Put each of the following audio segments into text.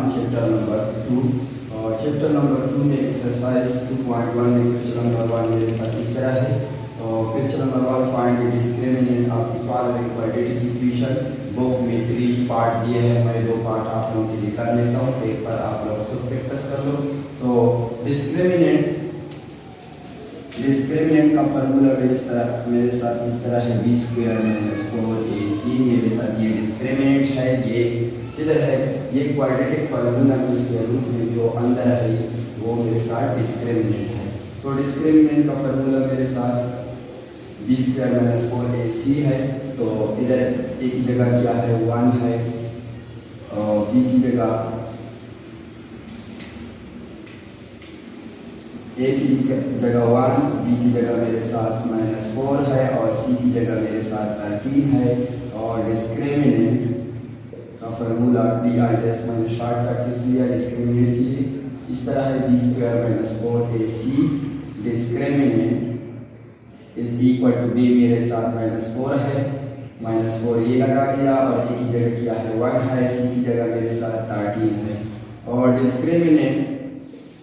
Chapter number 2। Chapter number 2 में exercise 2.1 में question number 1 मेरे साथ इस तरह है। Question number 1, find the discriminant of the following quadratic equation. Book में 3 पार्ट दिए हैं, मैं 2 पार्ट आप लोगों के लिए कर लेता हूँ, एक बार आप लोग खुद प्रैक्टिस कर लो। तो डिस्क्रिमिनेंट का फॉर्मूला मेरे साथ इस तरह है, b² - 4ac। मेरे साथ ये डिस्क्रिमिनेंट है, ये किधर है, ये क्वाड्रेटिक फॉर्मूला में इसके रूट में जो अंदर है वो मेरे साथ डिस्क्रिमिनेंट है। तो डिस्क्रिमिनेंट का फॉर्मूला मेरे साथ b² - 4ac है। तो इधर a की जगह क्या है, 1 है, और b की जगह a की जगह 1, b की जगह मेरे साथ -4 है, और c की जगह मेरे साथ 13 है। और डिस्क्रिमिनेंट का फॉर्मूला DIS मैंने शॉर्टकट लिख लिया डिस्क्रिमिनेंट के लिए, इस तरह है b² - 4ac। Discriminant is equal to b मेरे साथ -4 है, -4 ये लगा दिया, और a की जगह क्या है, 1 है, c की जगह मेरे साथ 13 है। और डिस्क्रिमिनेंट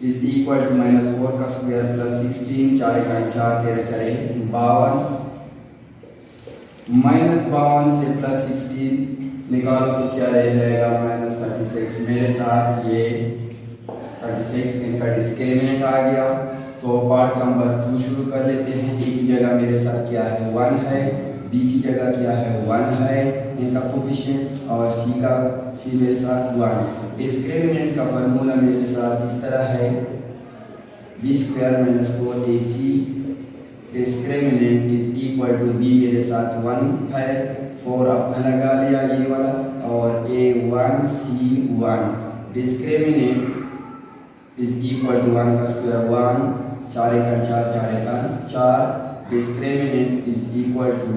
इज इक्वल टू -4 का स्क्वायर प्लस 16, 4 का 4, 13 4 52, -52 से प्लस 16 निकालो तो क्या रह जाएगा, -36। मेरे साथ ये 36 इनका डिस्क्रिमिनेंट आ गया। तो पार्ट नंबर 2 शुरू कर लेते हैं। a की जगह मेरे साथ क्या है, 1 है, b की जगह क्या है, 1 है इनका कोफिशिएंट, और c मेरे साथ 1। डिस्क्रिमिनेंट का फॉर्मूला मेरे साथ इस तरह है, b² - 4ac। Discriminant is equal to b मेरे साथ 1 है, 4 अपना लगा लिया ये वाला, और a1 c1। Discriminant is equal to 1 का स्क्वायर 1, 4 का 4, 4 का 4। डिस्क्रिमिनेंट इज इक्वल टू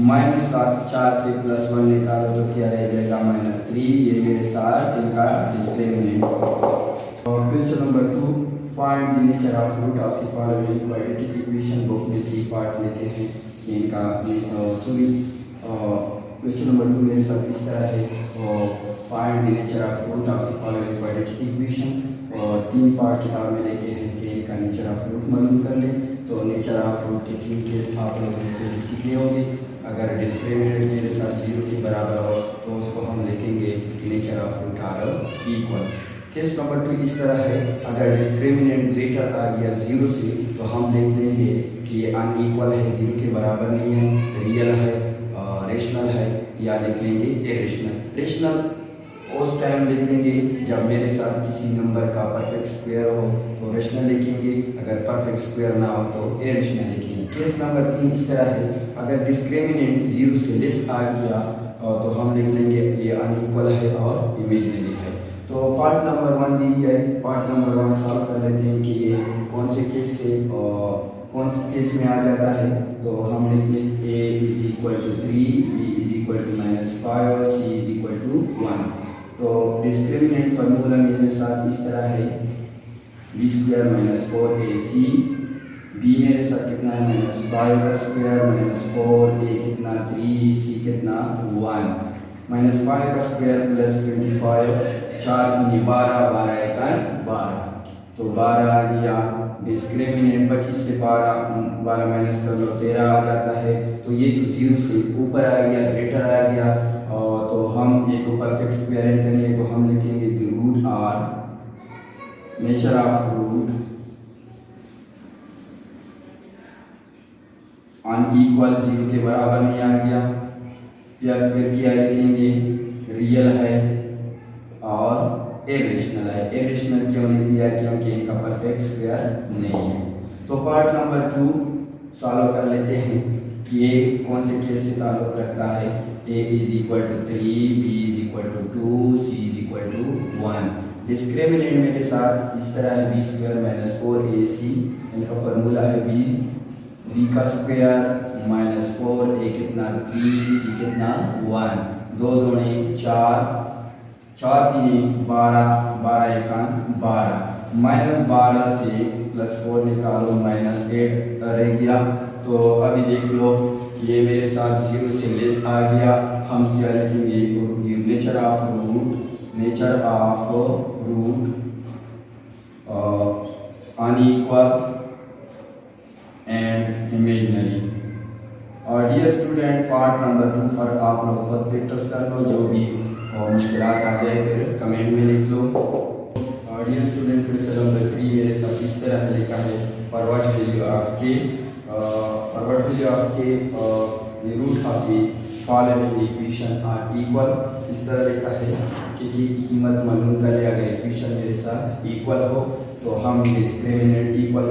-7, 4 से +1 निकालो तो क्या रह जाएगा, -3। ये मेरे साथ इनका discriminant. Question number 2, find the nature of root of the following quadratic equation. Book में 3 पार्ट लेते हैं इनका। क्वेश्चन नंबर 2 मेरे साथ इस तरह है, find the nature of root of the following quadratic equation. और 3 पार्ट किताब में लेके हैं कि इनका नेचर ऑफ रूट मालूम कर लें। तो नेचर ऑफ रूट के 3 केस आप लोगों को सीखने होंगे। अगर डिस्क्रिमिनेंट मेरे साथ 0 के बराबर हो तो उसको हम लिखेंगे nature of root are equal. Case number 2 इस तरह है, अगर डिस्क्रिमिनेंट ग्रेटर आ गया 0 से तो हम लिख लेंगे कि ये अनइक्वल है, 0 के बराबर नहीं है, रियल है, रेशनल है, या लिख लेंगे इरेशनल। रेशनल उस टाइम लिखेंगे जब मेरे साथ किसी नंबर का परफेक्ट स्क्वायर हो तो रेशनल लिखेंगे, अगर परफेक्ट स्क्वायर ना हो तो इरेशनल लिखेंगे। केस नंबर 3 इस तरह है, अगर डिस्क्रिमिनेंट 0 से लेस आ गया तो हम लिख लेंगे ये अनइक्वल है और इमेजिनरी है। तो पार्ट नंबर 1 लीजिए, पार्ट नंबर 1 सॉल्व कर लेते हैं कि ये कौन से केस में आ जाता है। तो हम लिख लें a is equal to 3, b is equal to -5, और c इज इक्वल टू 1। तो डिस्क्रिमिनेंट फार्मूला मेरे साथ इस तरह है, b² - 4ac। b मेरे साथ कितना है, -5 का स्क्वायर -4, a कितना 3, c कितना 1। -5 का स्क्वायर प्लस 25, 4 3 12, 12 का 12, तो 12 आ गया। डिस्क्रिमिनेंट 25 से 12 माइनस कर लो 13 आ जाता है। तो ये तो 0 से ऊपर आ गया, ग्रेटर आ गया। तो हम ये तो परफेक्ट स्क्वायर करेंगे तो हम लिखेंगे the root are, nature of root unequal, 0 के बराबर नहीं आ गया, या फिर क्या लिखेंगे, रियल है और इरेशनल है। इरेशनल क्यों नहीं दिया, क्योंकि इनका परफेक्ट स्क्वायर नहीं है। तो पार्ट नंबर 2 सॉल्व कर लेते हैं कि ये कौन से केस से ताल्लुक रखता है। a is equal to 3, b is equal to 2, c is equal to 1। Discriminant मेरे साथ इस तरह है, b² - 4ac। इनका फार्मूला है b का स्क्वायर -4, a कितना 3, c कितना 1, 2 दूनी 4, 4 3 12, 12 1 12, -12 से +4 निकालो -8 रह गया। तो अभी देख लो ये मेरे साथ 0 से लेस आ गया। हम क्या लिखेंगे, nature of root nature of root unequal and imaginary। और डियर स्टूडेंट पार्ट नंबर 2 पर आप लोग खुद प्रैक्टिस कर लो, जो भी मुश्किलात आ जाए फिर कमेंट में लिख लो। और डियर स्टूडेंट क्वेश्चन नंबर 3 मेरे साथ इस तरह लिखा है, फॉर व्हाट वैल्यू ऑफ के the root of the following equation are equal। इस तरह लिखा है कि की कीमत मालूम कर ले, अगर इक्वेशन मेरे साथ इक्वल हो तो हम डिस्क्रिमिनेंट इक्वल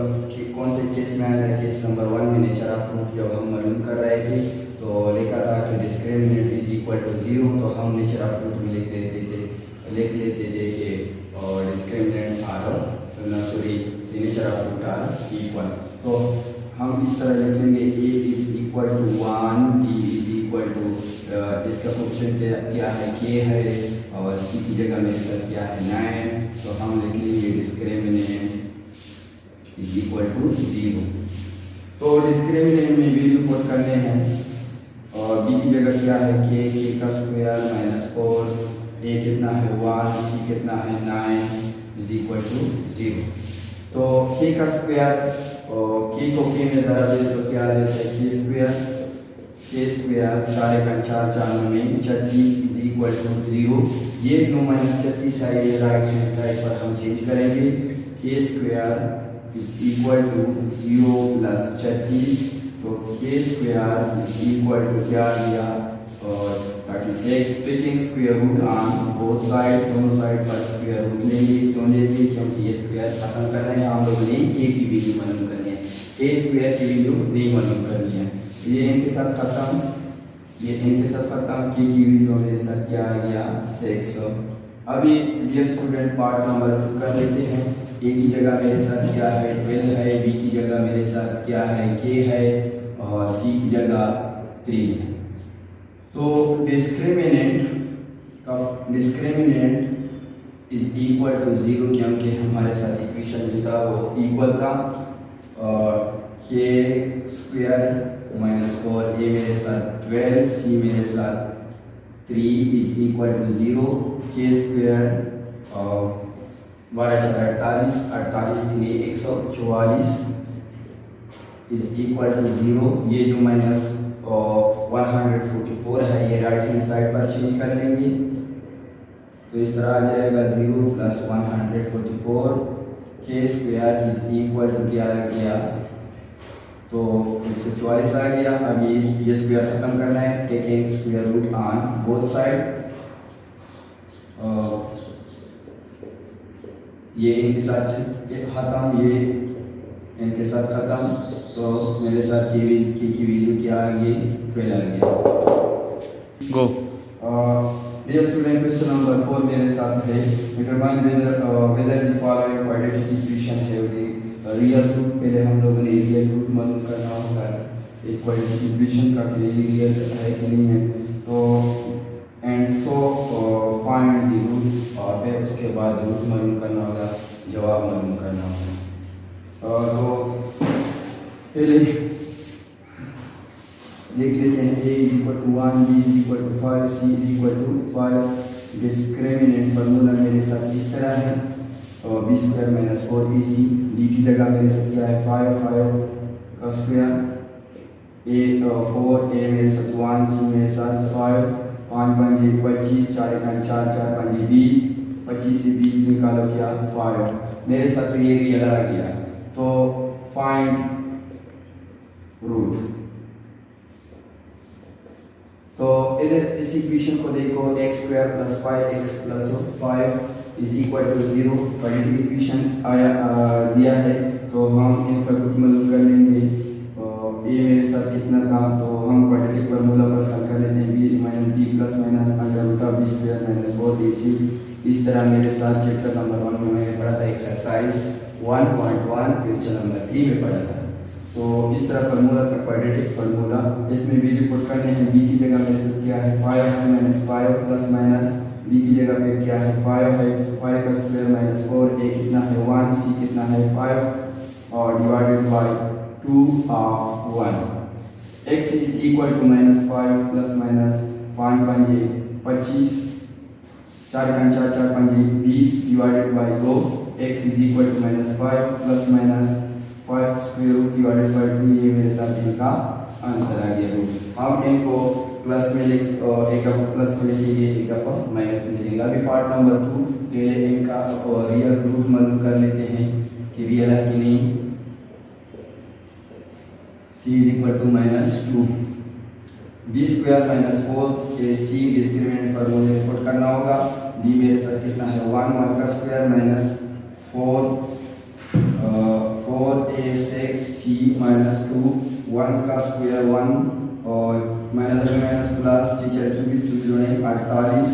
कौन से केस में आया था, केस नंबर 1 में नेचर ऑफ रूट जब हम मालूम कर रहे थे तो लिखा था कि डिस्क्रिमिनेंट इज इक्वल टू 0, तो हम नेचर ऑफ रूट में लिख लेते थे कि और discriminant nature of root are equal. तो हम इस तरह लिख लेंगे a is equal to 1, b is equal to इसका ऑप्शन क्या है k है, और c की जगह मेरे साथ क्या है 9, तो हम लिख लेंगे डिस्क्रिमिनेंट इज इक्वल टू 0। तो डिस्क्रिमिनेंट में वैल्यू पुट करने हैं, और b की जगह क्या है k का स्क्वायर माइनस 4, a कितना है 1, c कितना है 9 इज इक्वल टू 0। तो k का स्क्वायर और k को k में ज़रा दे तो क्या रहता है k स्क्वायर 4 का 4 4 में 36 इज इक्वल टू 0। ये जो माइनस 36 है ये राइट हैंड साइड पर हम चेंज करेंगे, k square is equal to 0 plus 36, तो k square is equal to क्या आ गया और 36। Taking square root on both side, दोनों साइड पर स्क्वायर रूट लेंगे, क्यों लेंगे क्योंकि ये स्क्वायर खत्म कर रहे हैं हम लोगों ने k की वैल्यू मालूम करनी है, k स्क्वायर की वैल्यू नहीं मालूम करनी है। ये इनके साथ खत्म, ये इनके साथ खत्म, k की वैल्यू मेरे साथ क्या आ गया 6। अभी डियर स्टूडेंट पार्ट नंबर 2 कर लेते हैं। a की जगह मेरे साथ क्या है 12 है, b की जगह मेरे साथ क्या है k है, और c की जगह 3 है। तो डिस्क्रिमिनेंट इज इक्वल टू 0 क्योंकि हमारे साथ इक्वेशन जो था वो इक्वल था, और k स्क्वायर माइनस 4 a मेरे साथ 12, c मेरे साथ 3 is equal to 0। k square 12 4 48 3 144 is equal to 0। ये जो माइनस 144 है ये राइट हैंड साइड पर चेंज कर लेंगे, तो इस तरह आ जाएगा 0 plus 144, k square is equal to क्या आ गया तो 144 आ गया। अब ये स्क्वायर खत्म करना है, taking square root on both side, ये इनके साथ खत्म, ये इनके साथ खत्म, तो मेरे साथ की वैल्यू क्या आ गई 12 आ गया। Go dear student question number 4 मेरे साथ है, determine whether the following quadratic equation have the real root. पहले हम लोगों ने रियल रूट मालूम करना होगा एक क्वाड्रेटिक इक्वेशन का कि रियल है कि नहीं है, तो and so find the root, और फिर उसके बाद रूट मालूम करना होगा, जवाब मालूम करना होगा। तो पहले देख लेते हैं a is equal to 1, b is equal to 5, c is equal to 5। Discriminant formula मेरे साथ इस तरह है, और b square minus 4ac, b की जगह मेरे साथ क्या है 5 का स्क्वायर, a 4, a मेरे साथ 1, c मेरे साथ 5, 5 5 25, 4 1 4 4 5 20, 25 से 20 निकालो क्या 5, मेरे साथ तो ये रियल आ गया। तो फाइंड रूट, तो इधर इस इक्वेशन को देखो x square plus 5x plus 5 is equal to 0 quadratic equation दिया है, तो हम इनका रूट मालूम कर लेंगे। a मेरे साथ कितना था, तो हम क्वाड्रेटिक फार्मूला पर हल कर लेते हैं, b plus minus under root of b square minus 4ac। इस तरह मेरे साथ चैप्टर नंबर 1 में मैंने पढ़ा था, एक्सरसाइज 1.1 क्वेश्चन नंबर 3 में पढ़ा था। तो इस तरह फार्मूला का क्वाड्रेटिक फार्मूला, इसमें वैल्यू पुट करने हैं, b की जगह मेरे साथ क्या है 5 है माइनस 5 प्लस माइनस b की जगह पे क्या है 5 है, 5 का स्क्वायर माइनस 4, a कितना है 1, c कितना है 5, और डिवाइडेड बाय 2 ऑफ 1। x is equal to minus 5 plus minus 5 5 25, 4 का 4 4 5 20 divided by 2 x is equal to -5 plus minus 5 square root divided by 2। ये मेरे साथ इनका आंसर आ गया। हम इनको प्लस में एक दफ़ा प्लस में लिखेंगे, एक दफ़ा माइनस में लिखेंगे। अभी पार्ट नंबर 2 पहले इनका रियल रूट मालूम कर लेते हैं कि रियल है कि नहीं। c is equal to -2 b square minus 4 के c डिस्क्रिमिनेंट फॉर्मूले में पुट करना होगा। d मेरे साथ कितना है 1 का स्क्वायर माइनस 4a6c माइनस 2 1 का स्क्वायर 1 और माइनस माइनस प्लस 24 48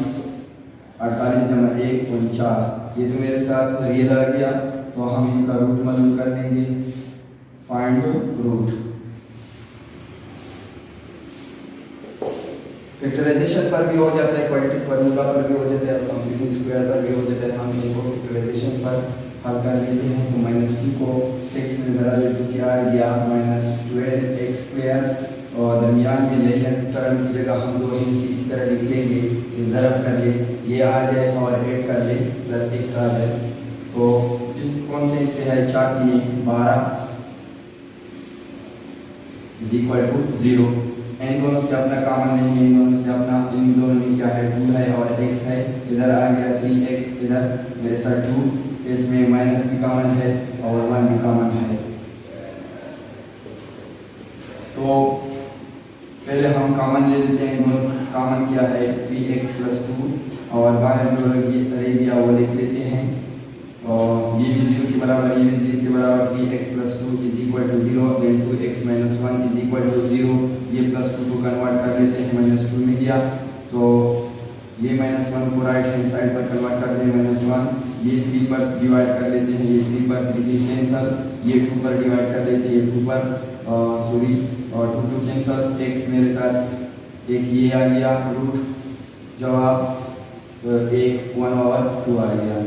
जमा 1 49। ये तो मेरे साथ रियल आ गया, तो हम इनका रूट मालूम कर लेंगे। Find root. फैक्टराइजेशन पर भी हो जाता है, क्वाड्रेटिक फार्मूला पर भी हो जाता है, कंप्लीटिंग स्क्वायर पर भी हो जाता है। हम इनको फैक्टराइजेशन पर हल कर लेते हैं। तो -2 को 6 में ज़रा दे तो क्या आ गया -12x² और दरमियान में लेफ्ट हैंड टर्म की जगह हम दो इनसे इस तरह लिख लेंगे, ज़रब कर ले, ये आ जाए और ऐड कर ले प्लस x आ जाए। तो कौन से इससे है 4 3 12 इज इक्वल टू 0। इन दोनों से अपना कॉमन नहीं है, इन दोनों से अपना, इन दोनों में क्या है 2 है और x है। इधर आ गया 3x, इधर मेरे साथ 2, इसमें माइनस भी कॉमन है और 1 भी कॉमन है। तो पहले हम कॉमन ले लेते हैं। दोनों कॉमन क्या है 3x प्लस 2 और बाहर जो रह गया वो लिख लेते हैं। और ये भी 0 के बराबर, ये भी 0 के बराबर। 3x plus 2 is equal to 0, then 2x minus 1 is equal to 0। ये प्लस 2 को कन्वर्ट कर लेते हैं, -2 में गया तो ये -1 को राइट हैंड साइड पर कन्वर्ट कर दें -1। ये 3 पर डिवाइड कर लेते हैं, ये 3 पर 3 कैंसल, ये 2 पर डिवाइड कर लेते हैं, ये 2 पर सॉरी और 2 कैंसल। x मेरे साथ एक ये आ गया रूट, जवाब 1/2 आ गया।